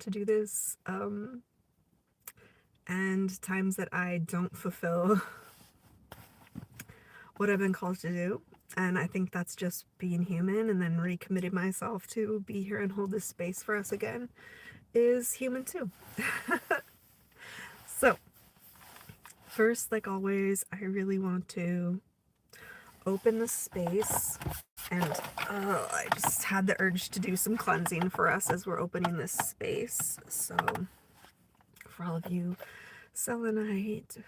to do this, and times that I don't fulfill what I've been called to do. And I think that's just being human, and then recommitting myself to be here and hold this space for us again is human too. So, first, like always, I really want to open the space, and I just had the urge to do some cleansing for us as we're opening this space. So, for all of you selenite,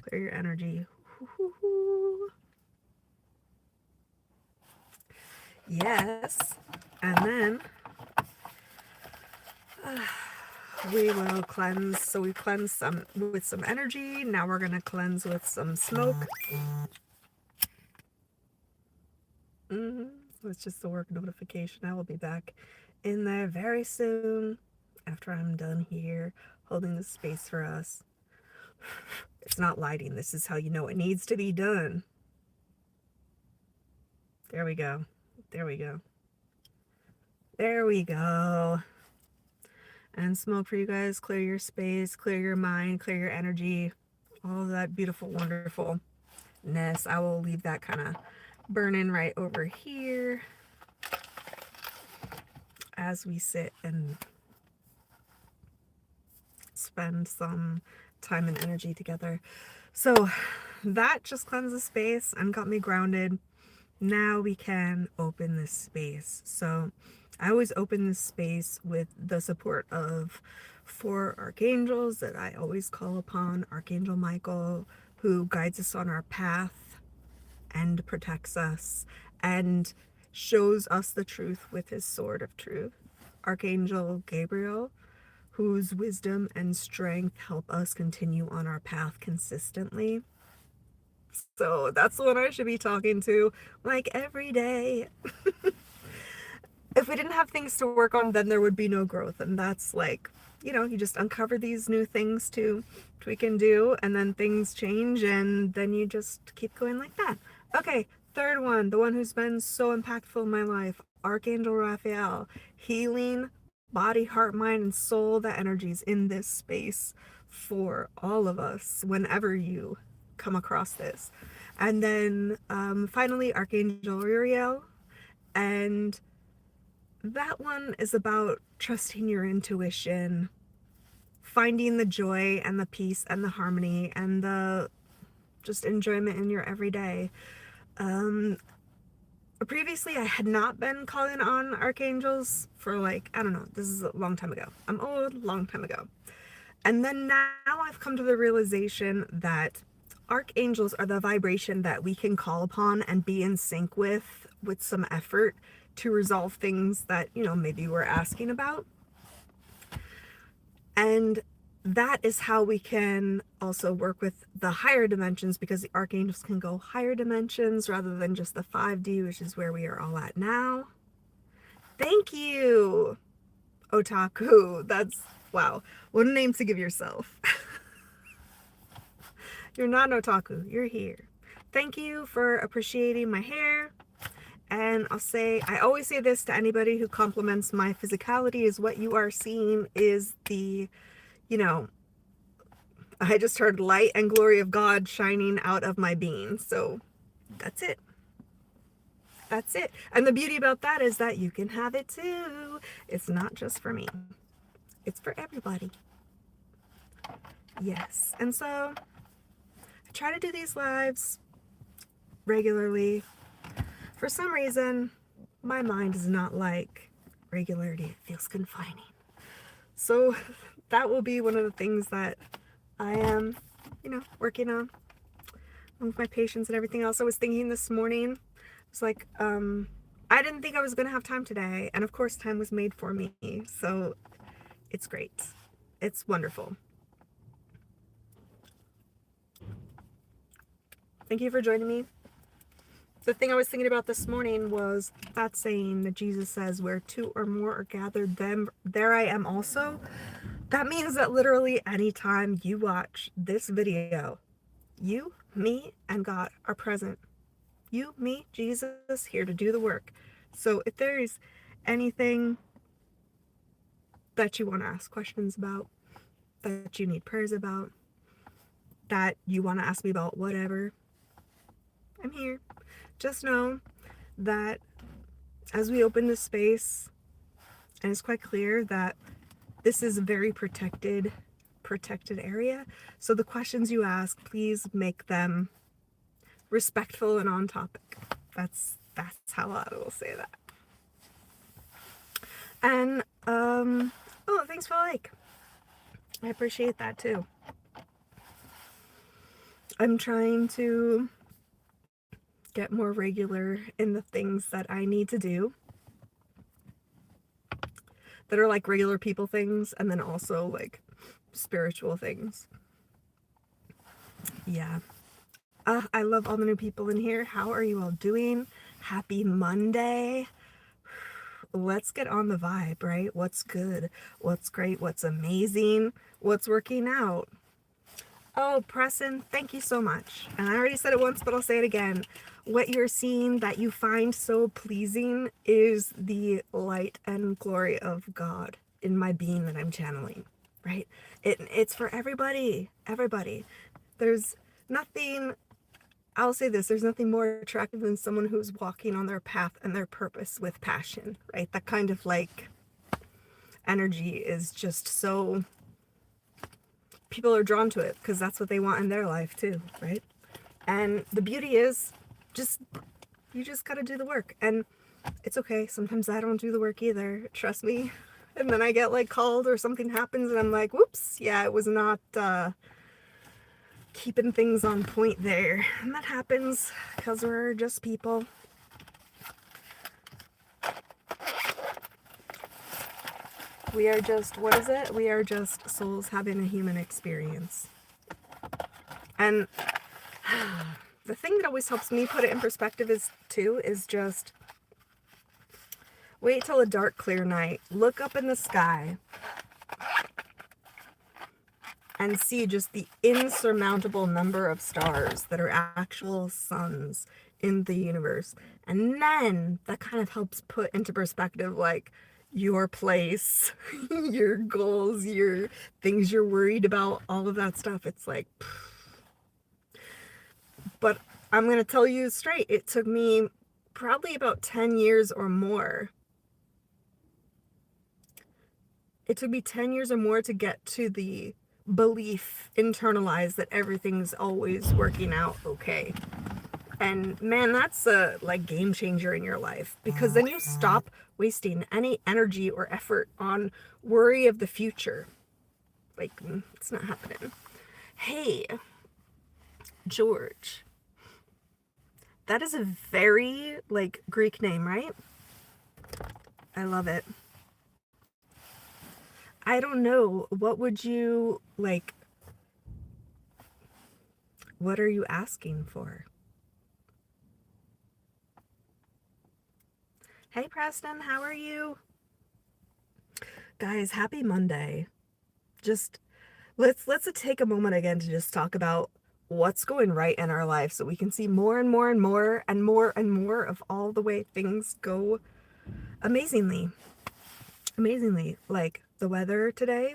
clear your energy. Yes. And then we will cleanse. So we cleanse some with some energy. Now we're going to cleanse with some smoke. It's just a work notification. I will be back in there very soon after I'm done here holding the space for us. It's not lighting. This is how you know it needs to be done. There we go. There we go. There we go. And smoke for you guys. Clear your space, clear your mind, clear your energy. All of that beautiful, wonderfulness. I will leave that kind of burning right over here as we sit and spend some time and energy together. So that just cleansed the space and got me grounded. Now we can open this space. So I always open this space with the support of 4 archangels that I always call upon. Archangel Michael, who guides us on our path and protects us and shows us the truth with his sword of truth. Archangel Gabriel, whose wisdom and strength help us continue on our path consistently. So that's the one I should be talking to like every day. If we didn't have things to work on, then there would be no growth. And that's like, you just uncover these new things to tweak and do, and then things change, and then you just keep going like that. Okay, third one, the one who's been so impactful in my life, Archangel Raphael, healing body, heart, mind, and soul. That energy's in this space for all of us whenever you come across this. And then finally, Archangel Uriel, and that one is about trusting your intuition, finding the joy and the peace and the harmony and the just enjoyment in your everyday. Previously, I had not been calling on archangels for like, I don't know, this is a long time ago. I'm old, long time ago. And then now I've come to the realization that archangels are the vibration that we can call upon and be in sync with some effort to resolve things that, maybe we're asking about. And that is how we can also work with the higher dimensions, because the archangels can go higher dimensions rather than just the 5D, which is where we are all at now. Thank you, Otaku. That's, wow, what a name to give yourself. You're not an otaku, you're here. Thank you for appreciating my hair. And I always say this to anybody who compliments my physicality, is what you are seeing is the, I just heard light and glory of God shining out of my being. So that's it. That's it. And the beauty about that is that you can have it too. It's not just for me. It's for everybody. Yes. And so I try to do these lives regularly. For some reason, my mind is not like regularity. It feels confining. So that will be one of the things that I am, working on with my patients and everything else. I was thinking this morning, I was like, I didn't think I was going to have time today. And of course, time was made for me. So it's great. It's wonderful. Thank you for joining me. The thing I was thinking about this morning was that saying that Jesus says, where 2 or more are gathered, there I am also. That means that literally anytime you watch this video, you, me, and God are present. You, me, Jesus, here to do the work. So if there's anything that you want to ask questions about, that you need prayers about, that you want to ask me about, whatever, I'm here. Just know that as we open this space, and it's quite clear that this is a very protected area. So the questions you ask, please make them respectful and on topic. That's how I will say that. And oh, thanks for the like. I appreciate that too. I'm trying to get more regular in the things that I need to do that are like regular people things, and then also like spiritual things. Yeah. I love all the new people in here. How are you all doing? Happy Monday. Let's get on the vibe, right? What's good? What's great? What's amazing? What's working out? Oh, Preston, thank you so much. And I already said it once, but I'll say it again. What you're seeing that you find so pleasing is the light and glory of God in my being that I'm channeling, right? It's for everybody, everybody. There's nothing, I'll say this, there's nothing more attractive than someone who's walking on their path and their purpose with passion, right? That kind of like energy is just so, people are drawn to it because that's what they want in their life too, right? And the beauty is you just got to do the work. And it's okay. Sometimes I don't do the work either. Trust me. And then I get like called or something happens and I'm like, whoops, yeah, it was not keeping things on point there. And that happens because we're just people. We are just, what is it? We are just souls having a human experience. And the thing that always helps me put it in perspective is just wait till a dark, clear night. Look up in the sky and see just the insurmountable number of stars that are actual suns in the universe. And then that kind of helps put into perspective, like, your place, your goals, your things you're worried about, all of that stuff. It's like, but I'm going to tell you straight, it took me probably about 10 years or more. It took me 10 years or more to get to the belief internalized that everything's always working out okay. And man, that's a like game changer in your life, because then you stop wasting any energy or effort on worry of the future. Like, it's not happening. Hey, George. That is a very like Greek name, right? I love it. I don't know. What would you like? What are you asking for? Hey, Preston, how are you? Guys, happy Monday. Just let's take a moment again to just talk about what's going right in our life so we can see more and more and more and more and more of all the way things go amazingly. Amazingly. Like the weather today,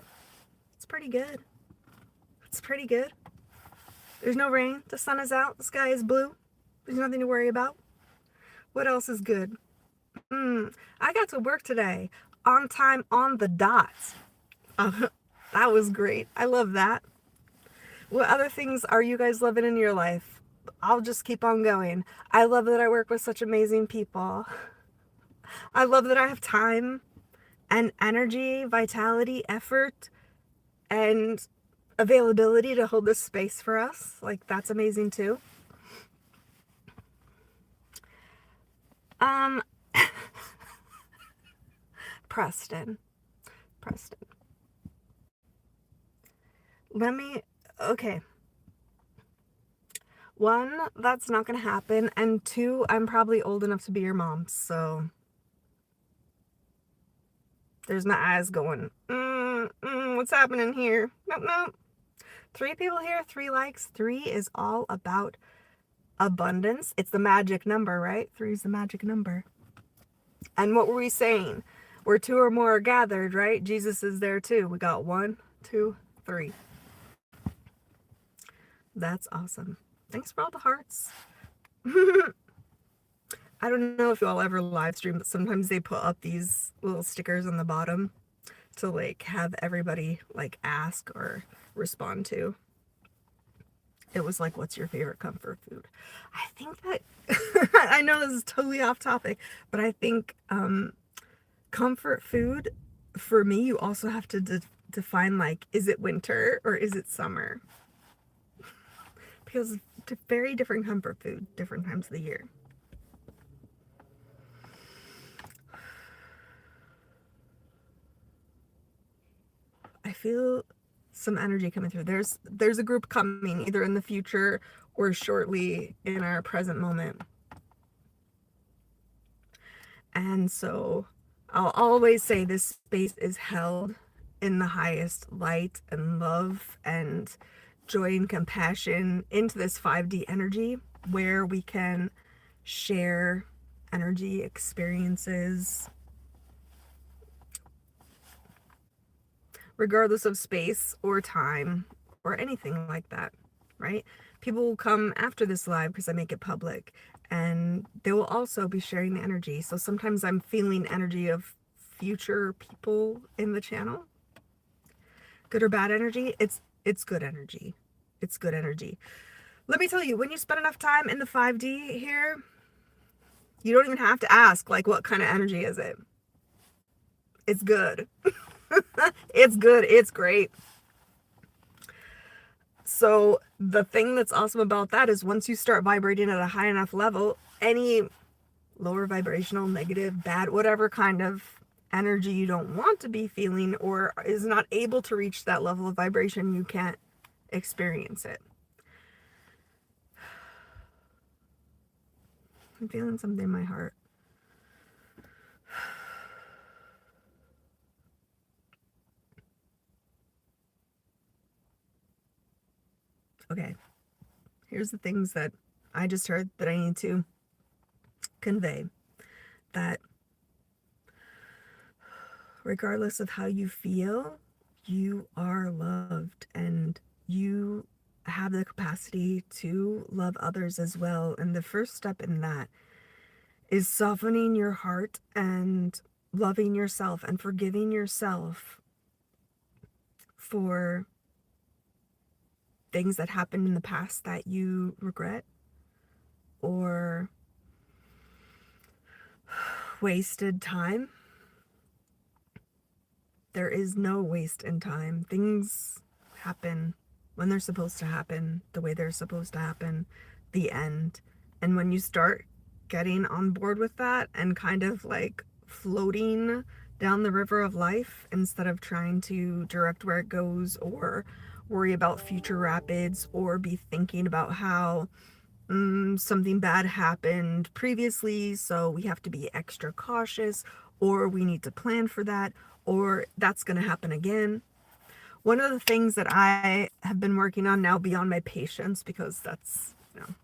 it's pretty good. It's pretty good. There's no rain. The sun is out. The sky is blue. There's nothing to worry about. What else is good? I got to work today. On time, on the dot. That was great. I love that. What other things are you guys loving in your life? I'll just keep on going. I love that I work with such amazing people. I love that I have time and energy, vitality, effort, and availability to hold this space for us. Like, that's amazing too. Preston. Okay. One, that's not gonna happen, and two, I'm probably old enough to be your mom, so there's my eyes going, what's happening here? Nope. 3 people here, 3 likes. 3 is all about abundance. It's the magic number, right? 3 is the magic number. And what were we saying? Where two or more are gathered, right? Jesus is there too. We got 1, 2, 3. That's awesome. Thanks for all the hearts. I don't know if you all ever live stream, but sometimes they put up these little stickers on the bottom to like have everybody like ask or respond to. It was like, what's your favorite comfort food? I think that, I know this is totally off topic, but I think comfort food, for me, you also have to define like, is it winter or is it summer? Because it's very different comfort food, different times of the year. I feel some energy coming through. There's a group coming either in the future or shortly in our present moment. And so I'll always say this space is held in the highest light and love and joy and compassion into this 5D energy where we can share energy experiences regardless of space or time or anything like that, right? People will come after this live because I make it public, and they will also be sharing the energy. So sometimes I'm feeling energy of future people in the channel. Good or bad energy, it's good energy. It's good energy. Let me tell you, when you spend enough time in the 5D here, you don't even have to ask, like, what kind of energy is it? It's good. It's good. It's great. So the thing that's awesome about that is once you start vibrating at a high enough level, any lower vibrational, negative, bad, whatever kind of energy you don't want to be feeling or is not able to reach that level of vibration, you can't experience it. I'm feeling something in my heart. Okay, here's the things that I just heard that I need to convey. That regardless of how you feel, you are loved and you have the capacity to love others as well. And the first step in that is softening your heart and loving yourself and forgiving yourself for things that happened in the past that you regret or wasted time. There is no waste in time. Things happen when they're supposed to happen, the way they're supposed to happen, the end. And when you start getting on board with that and kind of like floating down the river of life instead of trying to direct where it goes or worry about future rapids or be thinking about how something bad happened previously, so we have to be extra cautious, or we need to plan for that, or that's going to happen again. One of the things that I have been working on now beyond my patience, because that's, you know,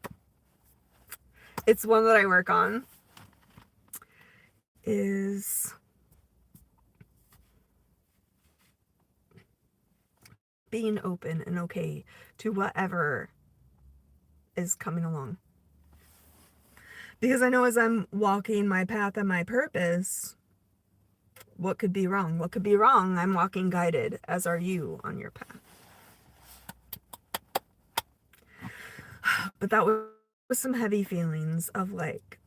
it's one that I work on, is being open and okay to whatever is coming along. Because I know as I'm walking my path and my purpose, what could be wrong? What could be wrong? I'm walking guided, as are you on your path. But that was some heavy feelings of like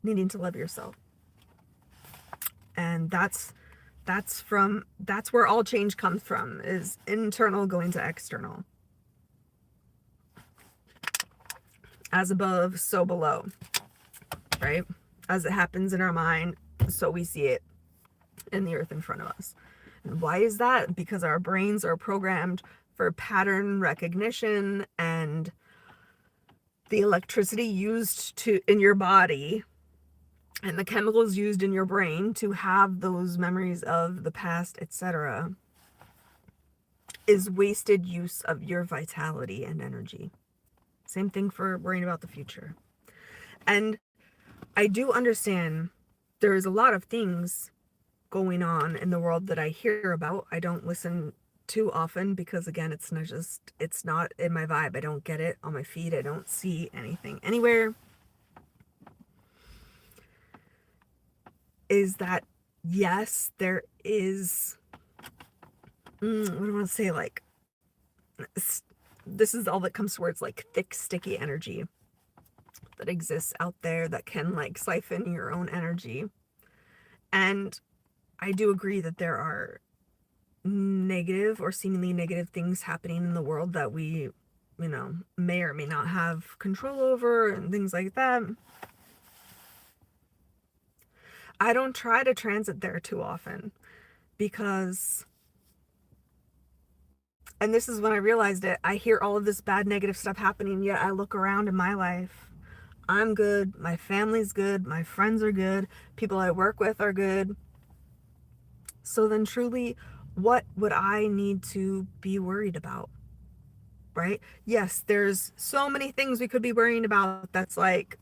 needing to love yourself. And that's where all change comes from, is internal going to external. As above, so below, right? As it happens in our mind, so we see it in the earth in front of us. And why is that? Because our brains are programmed for pattern recognition, and the electricity used in your body and the chemicals used in your brain to have those memories of the past, etc., is wasted use of your vitality and energy. Same thing for worrying about the future. And I do understand there's a lot of things going on in the world that I hear about. I don't listen too often because, again, it's not in my vibe. I don't get it on my feed. I don't see anything anywhere. Is that, yes, there is, what do I want to say, like, this is all that comes to words, like thick, sticky energy that exists out there that can like siphon your own energy. And I do agree that there are negative or seemingly negative things happening in the world that we, may or may not have control over and things like that. I don't try to transit there too often because, and this is when I realized it, I hear all of this bad negative stuff happening, yet I look around in my life. I'm good, my family's good, my friends are good, people I work with are good. So then truly, what would I need to be worried about? Right? Yes, there's so many things we could be worrying about. That's like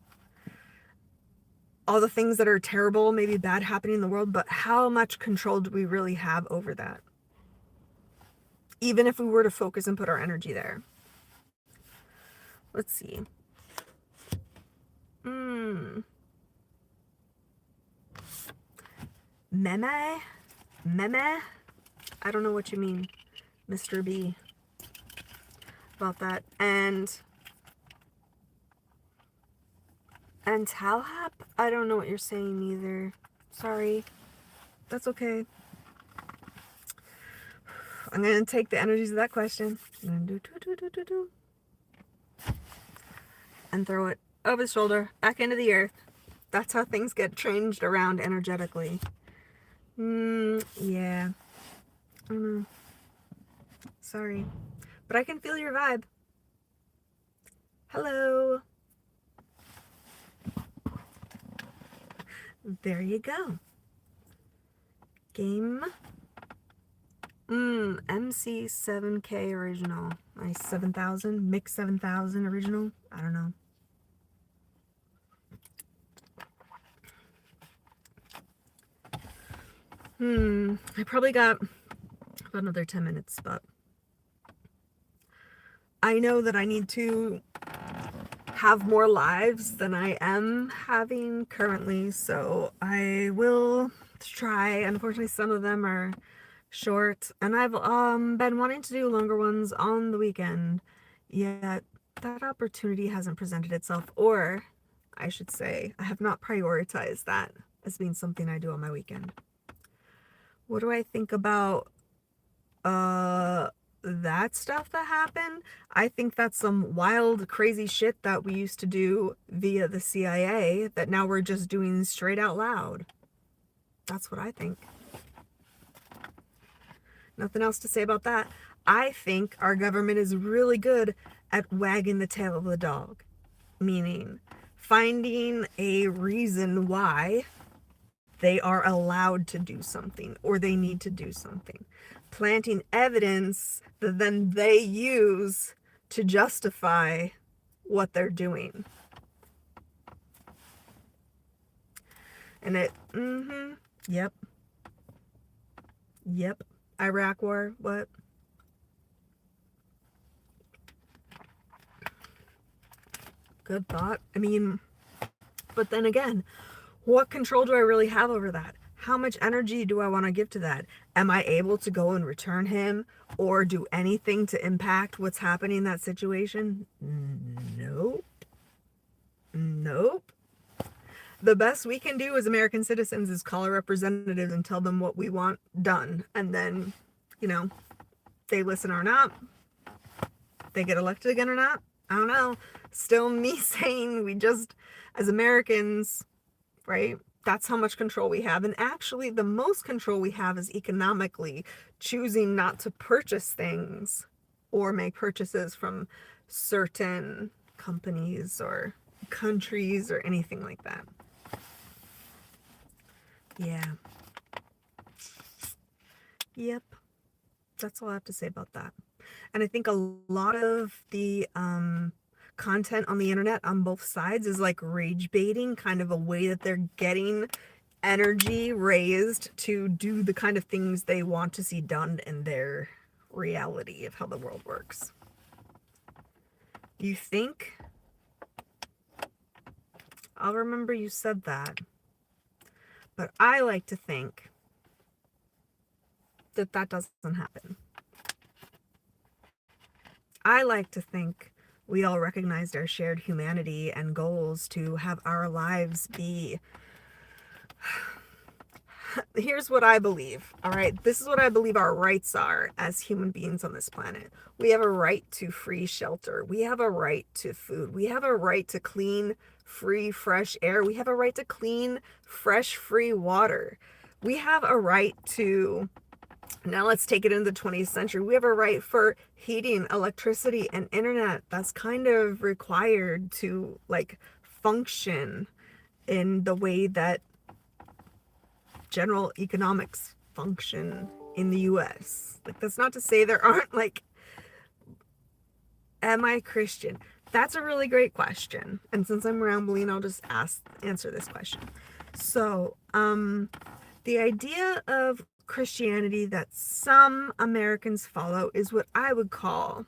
all the things that are terrible, maybe bad happening in the world, but how much control do we really have over that? Even if we were to focus and put our energy there. Let's see. Meme? Meme? I don't know what you mean, Mr. B, about that. And Talhap? I don't know what you're saying either. Sorry. That's okay. I'm going to take the energies of that question and throw it over the shoulder, back into the earth. That's how things get changed around energetically. Yeah. I don't know. Sorry. But I can feel your vibe. Hello. There you go. Game. MC7K original. Nice. 7000. Mix 7000 original. I don't know. I probably got about another 10 minutes, but I know that I need to have more lives than I am having currently, so I will try. Unfortunately, some of them are short, and I've been wanting to do longer ones on the weekend, yet that opportunity hasn't presented itself, or I should say I have not prioritized that as being something I do on my weekend. What do I think about that stuff that happened? I think that's some wild, crazy shit that we used to do via the CIA that now we're just doing straight out loud. That's what I think. Nothing else to say about that. I think our government is really good at wagging the tail of the dog, meaning finding a reason why they are allowed to do something or they need to do something, planting evidence that then they use to justify what they're doing. And it, yep. Iraq war, what? Good thought. I mean, but then again, what control do I really have over that? How much energy do I want to give to that? Am I able to go and return him or do anything to impact what's happening in that situation? Nope. The best we can do as American citizens is call our representatives and tell them what we want done. And then, they listen or not. They get elected again or not. I don't know. Still me saying we just, as Americans, right? That's how much control we have. And actually, the most control we have is economically choosing not to purchase things or make purchases from certain companies or countries or anything like that. Yeah. Yep. That's all I have to say about that. And I think a lot of the content on the internet on both sides is like rage baiting, kind of a way that they're getting energy raised to do the kind of things they want to see done in their reality of how the world works. You think? I'll remember you said that. But I like to think that that doesn't happen. I like to think we all recognized our shared humanity and goals to have our lives be... Here's what I believe, all right? This is what I believe our rights are as human beings on this planet. We have a right to free shelter. We have a right to food. We have a right to clean, free, fresh air. We have a right to clean, fresh, free water. We have a right to... Now let's take it into the 20th century. We have a right for heating, electricity, and internet. That's kind of required to like function in the way that general economics function in the US. Like, that's not to say there aren't like, am I Christian? That's a really great question. And since I'm rambling, I'll just answer this question. So, the idea of Christianity that some Americans follow is what I would call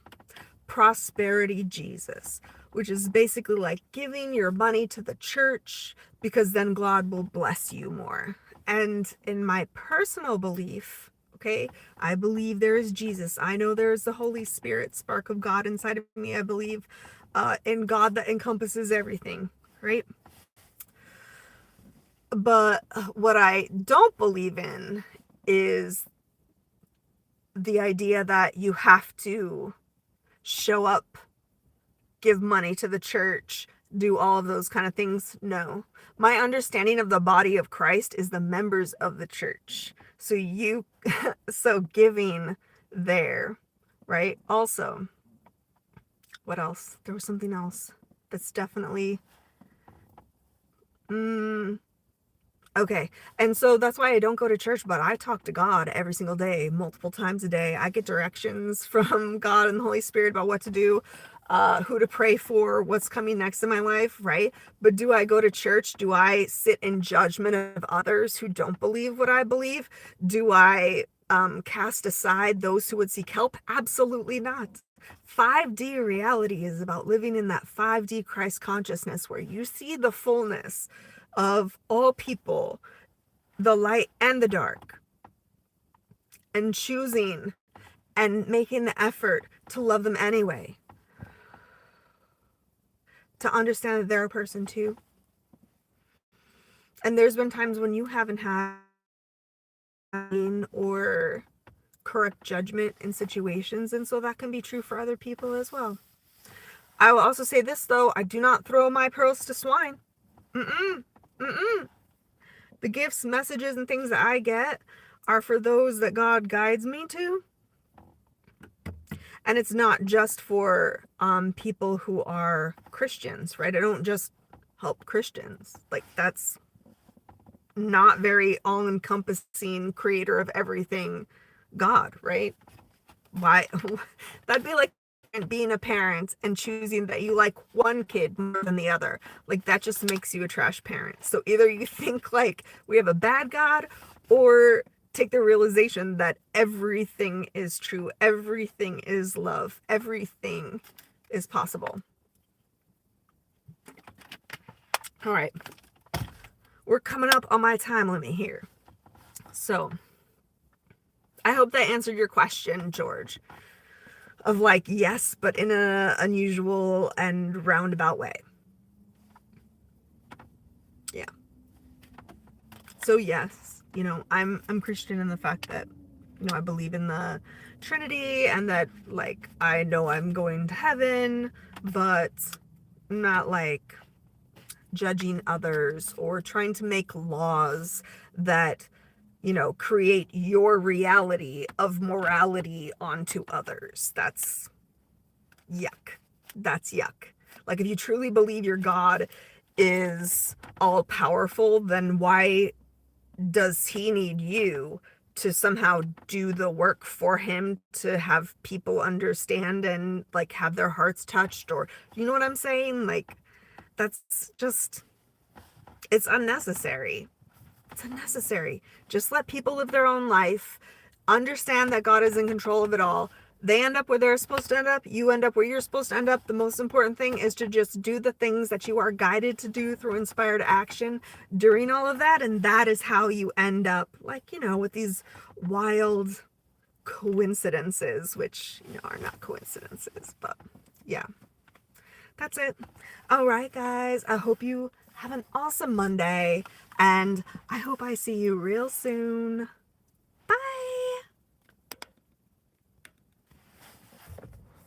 prosperity Jesus, which is basically like giving your money to the church because then God will bless you more. And in my personal belief, okay, I believe there is Jesus. I know there is the Holy Spirit, spark of God inside of me. I believe in God that encompasses everything, right? But what I don't believe in is the idea that you have to show up, give money to the church, do all of those kind of things. No. My understanding of the body of Christ is the members of the church. So giving there, right? Also, what else? There was something else that's definitely... Okay, and so that's why I don't go to church, but I talk to God every single day, multiple times a day. I get directions from God and the Holy Spirit about what to do, who to pray for, what's coming next in my life, right? But do I go to church? Do I sit in judgment of others who don't believe what I believe? Do I cast aside those who would seek help? Absolutely not. 5D reality is about living in that 5D Christ consciousness where you see the fullness of all people, the light and the dark, and choosing and making the effort to love them anyway, to understand that they're a person too. And there's been times when you haven't had or correct judgment in situations, and so that can be true for other people as well. I will also say this though, I do not throw my pearls to swine. The gifts, messages, and things that I get are for those that God guides me to. And it's not just for people who are Christians, right? I don't just help Christians. Like, that's not very all-encompassing creator of everything God, right? Why? That'd be like being a parent and choosing that you like one kid more than the other. Like, that just makes you a trash parent. So either you think like we have a bad God, or take the realization that everything is true, everything is love, everything is possible. All right, we're coming up on my time limit here, so I hope that answered your question, George, of like, yes, but in an unusual and roundabout way. Yeah. So yes, you know, I'm Christian in the fact that, you know, I believe in the Trinity and that, like, I know I'm going to heaven, but I'm not like judging others or trying to make laws that, you know, create your reality of morality onto others. That's yuck. That's yuck. Like, if you truly believe your God is all powerful, then why does he need you to somehow do the work for him to have people understand and like have their hearts touched, or you know what I'm saying? Like, that's just, it's unnecessary. It's unnecessary. Just let people live their own life. Understand that God is in control of it all. They end up where they're supposed to end up. You end up where you're supposed to end up. The most important thing is to just do the things that you are guided to do through inspired action during all of that. And that is how you end up, like, you know, with these wild coincidences, which, you know, are not coincidences. But yeah, that's it. All right, guys. I hope you have an awesome Monday. And I hope I see you real soon.